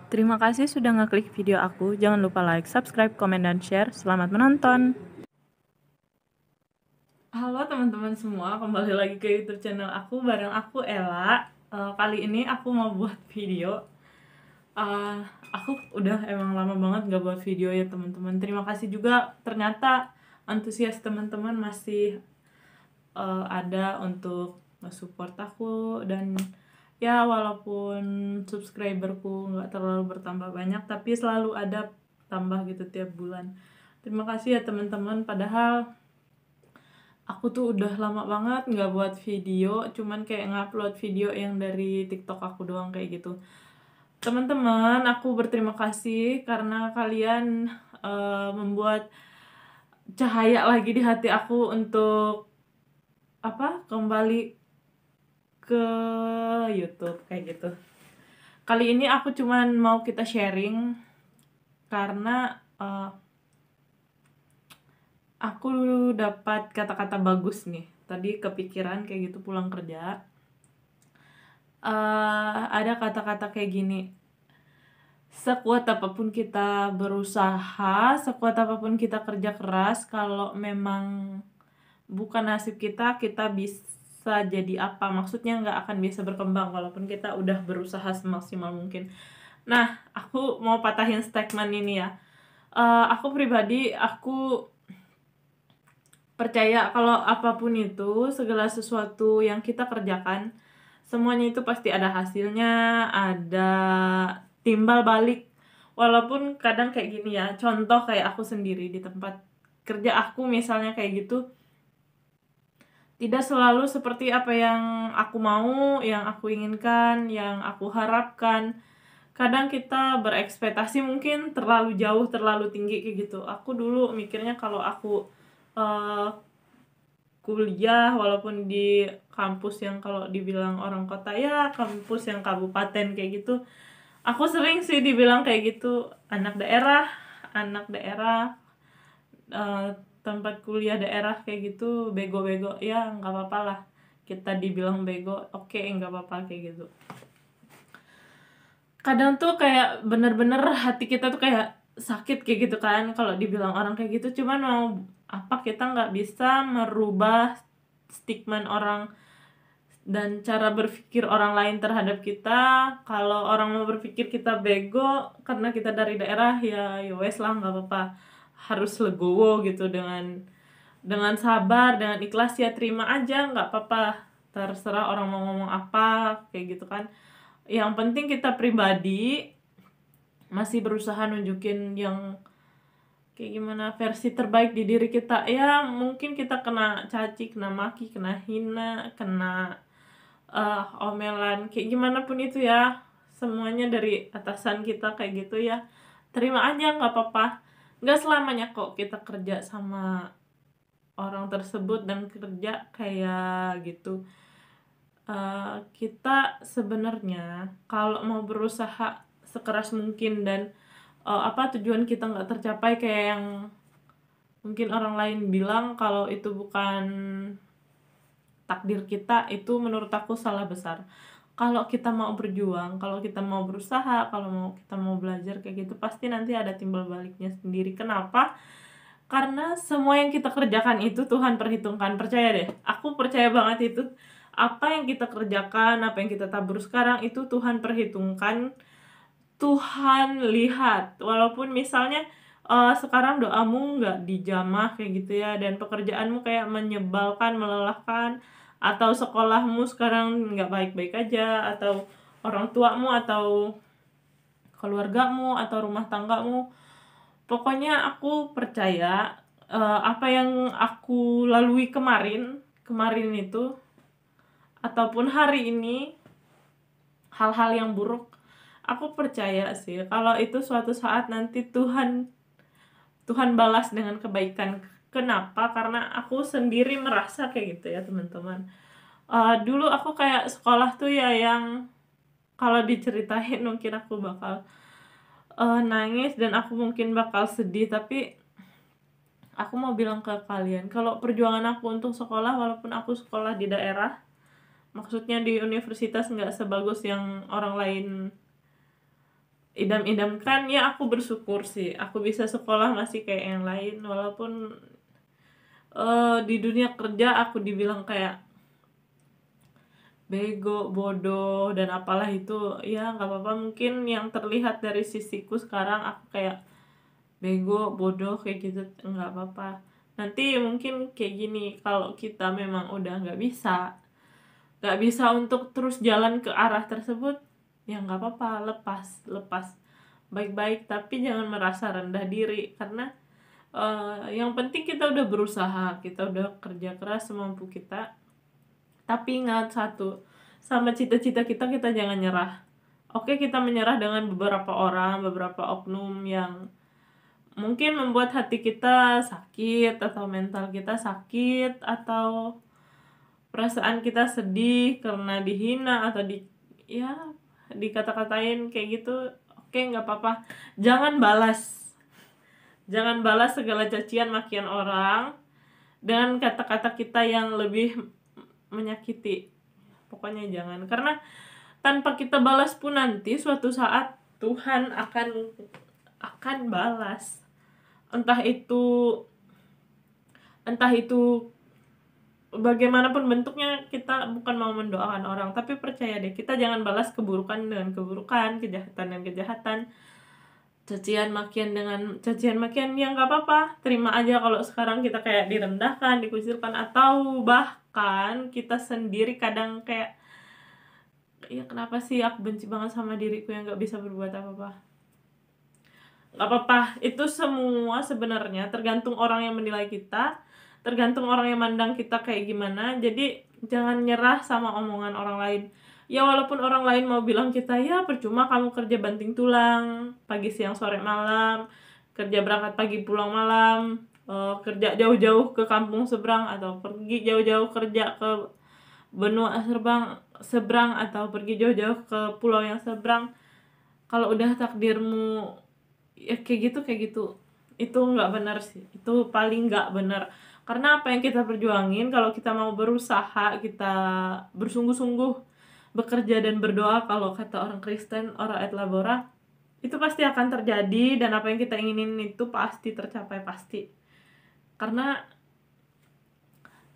Terima kasih sudah ngeklik video aku. Jangan lupa like, subscribe, komen, dan share. Selamat menonton. Halo teman-teman semua, kembali lagi ke YouTube channel aku bareng aku Ella. Kali ini aku mau buat video. Aku udah emang lama banget gak buat video ya teman-teman. Terima kasih juga, ternyata antusias teman-teman masih ada untuk nge-support aku. Dan ya walaupun subscriberku nggak terlalu bertambah banyak, tapi selalu ada tambah gitu tiap bulan. Terima kasih ya teman-teman. Padahal aku tuh udah lama banget nggak buat video, cuman kayak ngupload video yang dari TikTok aku doang kayak gitu. Teman-teman, aku berterima kasih karena kalian membuat cahaya lagi di hati aku untuk kembali ke YouTube kayak gitu. Kali ini aku cuman mau kita sharing karena aku dapat kata-kata bagus nih. Tadi kepikiran kayak gitu pulang kerja. Ada kata-kata kayak gini. Sekuat apapun kita berusaha, sekuat apapun kita kerja keras, kalau memang bukan nasib kita, kita bisa jadi apa? Maksudnya nggak akan bisa berkembang walaupun kita udah berusaha semaksimal mungkin. Nah, aku mau patahin statement ini ya. Aku pribadi, aku percaya kalau apapun itu, segala sesuatu yang kita kerjakan, semuanya itu pasti ada hasilnya, ada timbal balik. Walaupun kadang kayak gini ya, contoh kayak aku sendiri di tempat kerja aku misalnya kayak gitu, tidak selalu seperti apa yang aku mau, yang aku inginkan, yang aku harapkan. Kadang kita berekspektasi mungkin terlalu jauh, terlalu tinggi kayak gitu. Aku dulu mikirnya kalau aku kuliah walaupun di kampus yang kalau dibilang orang kota ya kampus yang kabupaten kayak gitu, aku sering sih dibilang kayak gitu, anak daerah tempat kuliah daerah kayak gitu, bego-bego. Ya nggak apa-apa lah kita dibilang bego, oke, nggak apa-apa kayak gitu. Kadang tuh kayak bener-bener hati kita tuh kayak sakit kayak gitu kan kalau dibilang orang kayak gitu. Cuman mau apa, kita nggak bisa merubah stigma orang dan cara berpikir orang lain terhadap kita. Kalau orang mau berpikir kita bego karena kita dari daerah, ya wes lah, nggak apa-apa, harus legowo gitu, dengan sabar, dengan ikhlas, ya terima aja, nggak apa-apa, terserah orang mau ngomong apa kayak gitu kan. Yang penting kita pribadi masih berusaha nunjukin yang kayak gimana versi terbaik di diri kita. Ya mungkin kita kena caci, kena maki, kena hina, kena omelan kayak gimana pun itu ya, semuanya dari atasan kita kayak gitu ya, terima aja, nggak apa-apa. Nggak selamanya kok kita kerja sama orang tersebut dan kerja kayak gitu. Kita sebenarnya kalau mau berusaha sekeras mungkin dan tujuan kita nggak tercapai kayak yang mungkin orang lain bilang kalau itu bukan takdir kita, itu menurut aku salah besar. Kalau kita mau berjuang, kalau kita mau berusaha, kalau kita mau belajar kayak gitu, pasti nanti ada timbal baliknya sendiri. Kenapa? Karena semua yang kita kerjakan itu Tuhan perhitungkan. Percaya deh, aku percaya banget itu. Apa yang kita kerjakan, apa yang kita tabur sekarang, itu Tuhan perhitungkan, Tuhan lihat. Walaupun misalnya sekarang doamu nggak dijamah kayak gitu ya, dan pekerjaanmu kayak menyebalkan, melelahkan, atau sekolahmu sekarang nggak baik-baik aja, atau orang tuamu, atau keluargamu, atau rumah tanggamu. Pokoknya aku percaya apa yang aku lalui kemarin itu, ataupun hari ini, hal-hal yang buruk, aku percaya sih kalau itu suatu saat nanti Tuhan balas dengan kebaikan. Kenapa? Karena aku sendiri merasa kayak gitu ya teman-teman. Dulu aku kayak sekolah tuh ya yang kalau diceritain mungkin aku bakal nangis dan aku mungkin bakal sedih. Tapi aku mau bilang ke kalian, kalau perjuangan aku untuk sekolah, walaupun aku sekolah di daerah, maksudnya di universitas nggak sebagus yang orang lain idam-idamkan, ya aku bersyukur sih aku bisa sekolah masih kayak yang lain, walaupun di dunia kerja aku dibilang kayak bego, bodoh, dan apalah itu, ya nggak apa-apa. Mungkin yang terlihat dari sisiku sekarang aku kayak bego, bodoh kayak gitu, nggak apa-apa. Nanti mungkin kayak gini, kalau kita memang udah nggak bisa untuk terus jalan ke arah tersebut, ya nggak apa-apa, lepas lepas baik-baik, tapi jangan merasa rendah diri, karena yang penting kita udah berusaha, kita udah kerja keras semampu kita. Tapi ingat satu, sama cita-cita kita jangan nyerah. Oke, kita menyerah dengan beberapa orang, beberapa oknum yang mungkin membuat hati kita sakit, atau mental kita sakit, atau perasaan kita sedih karena dihina atau ya dikata-katain kayak gitu. Oke, nggak apa-apa. Jangan balas segala cacian makian orang dengan kata-kata kita yang lebih menyakiti. Pokoknya jangan, karena tanpa kita balas pun nanti suatu saat Tuhan akan balas. Entah itu bagaimanapun bentuknya. Kita bukan mau mendoakan orang, tapi percaya deh, kita jangan balas keburukan dengan keburukan, kejahatan dengan kejahatan, cacian makian dengan cacian makian. Ya nggak apa-apa, terima aja kalau sekarang kita kayak direndahkan, dikucilkan, atau bahkan kita sendiri kadang kayak, ya kenapa sih aku benci banget sama diriku yang nggak bisa berbuat apa-apa. Nggak apa-apa, itu semua sebenarnya tergantung orang yang menilai kita, tergantung orang yang mandang kita kayak gimana. Jadi jangan nyerah sama omongan orang lain. Ya walaupun orang lain mau bilang kita, ya percuma kamu kerja banting tulang pagi siang sore malam, kerja berangkat pagi pulang malam, kerja jauh-jauh ke kampung seberang, atau pergi jauh-jauh kerja ke benua seberang, atau pergi jauh-jauh ke pulau yang seberang. Kalau udah takdirmu ya kayak gitu, itu nggak benar sih, itu paling nggak benar. Karena apa yang kita perjuangin, kalau kita mau berusaha, kita bersungguh-sungguh bekerja dan berdoa, kalau kata orang Kristen, ora et labora, itu pasti akan terjadi. Dan apa yang kita inginin itu pasti tercapai, pasti. Karena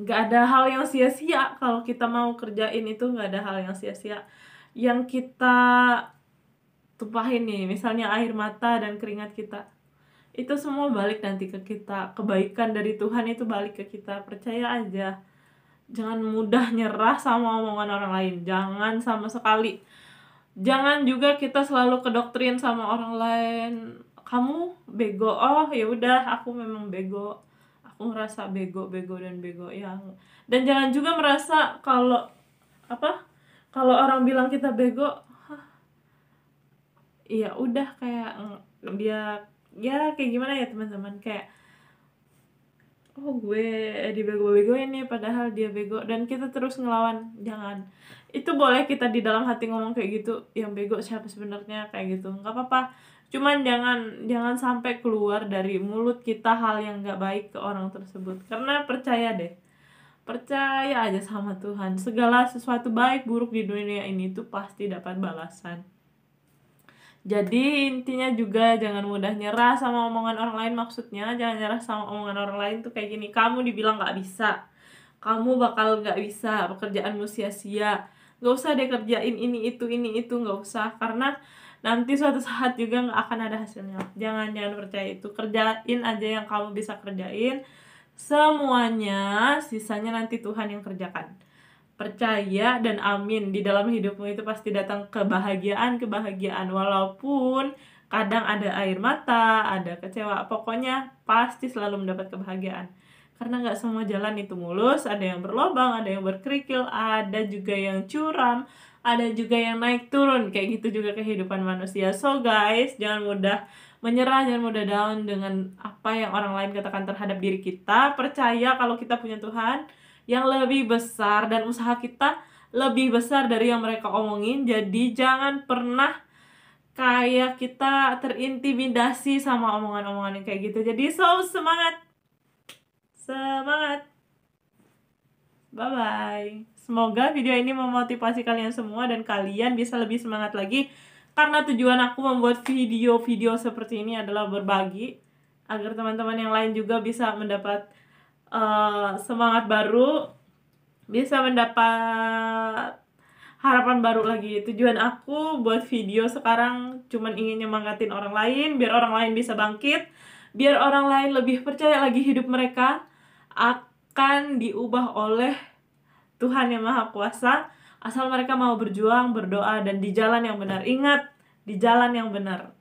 nggak ada hal yang sia-sia kalau kita mau kerjain itu, nggak ada hal yang sia-sia yang kita tumpahin nih, misalnya air mata dan keringat kita, itu semua balik nanti ke kita. Kebaikan dari Tuhan itu balik ke kita, percaya aja. Jangan mudah nyerah sama omongan orang lain, jangan sama sekali. Jangan juga kita selalu kedoktrin sama orang lain, kamu bego, oh ya udah aku memang bego, aku ngerasa bego dan bego ya. Dan jangan juga merasa kalau orang bilang kita bego, iya udah kayak dia, ya kayak gimana ya teman-teman, kayak oh gue dibego-begoin nih padahal dia bego, dan kita terus ngelawan. Jangan. Itu boleh kita di dalam hati ngomong kayak gitu, yang bego siapa sebenarnya, kayak gitu nggak apa-apa. Cuman jangan sampai keluar dari mulut kita hal yang nggak baik ke orang tersebut. Karena percaya deh, percaya aja sama Tuhan, segala sesuatu baik buruk di dunia ini tuh pasti dapat balasan. Jadi intinya juga jangan mudah nyerah sama omongan orang lain. Maksudnya jangan nyerah sama omongan orang lain tuh kayak gini, kamu dibilang gak bisa, kamu bakal gak bisa, pekerjaanmu sia-sia, gak usah deh kerjain ini itu, gak usah. Karena nanti suatu saat juga gak akan ada hasilnya. Jangan percaya itu. Kerjain aja yang kamu bisa kerjain, semuanya sisanya nanti Tuhan yang kerjakan. Percaya dan amin, di dalam hidupmu itu pasti datang kebahagiaan, walaupun kadang ada air mata, ada kecewa, pokoknya pasti selalu mendapat kebahagiaan. Karena gak semua jalan itu mulus, ada yang berlobang, ada yang berkerikil, ada juga yang curam, ada juga yang naik turun, kayak gitu juga kehidupan manusia. So guys, jangan mudah menyerah, jangan mudah down dengan apa yang orang lain katakan terhadap diri kita. Percaya kalau kita punya Tuhan yang lebih besar, dan usaha kita lebih besar dari yang mereka omongin. Jadi jangan pernah kayak kita terintimidasi sama omongan-omongan yang kayak gitu. Jadi semangat, bye bye. Semoga video ini memotivasi kalian semua dan kalian bisa lebih semangat lagi Karena tujuan aku membuat video-video seperti ini adalah berbagi, agar teman-teman yang lain juga bisa mendapat semangat baru, bisa mendapat harapan baru lagi. Tujuan aku buat video sekarang cuman ingin nyemangatin orang lain, biar orang lain bisa bangkit, biar orang lain lebih percaya lagi hidup mereka akan diubah oleh Tuhan yang Maha Kuasa, asal mereka mau berjuang, berdoa, dan di jalan yang benar. Ingat, di jalan yang benar.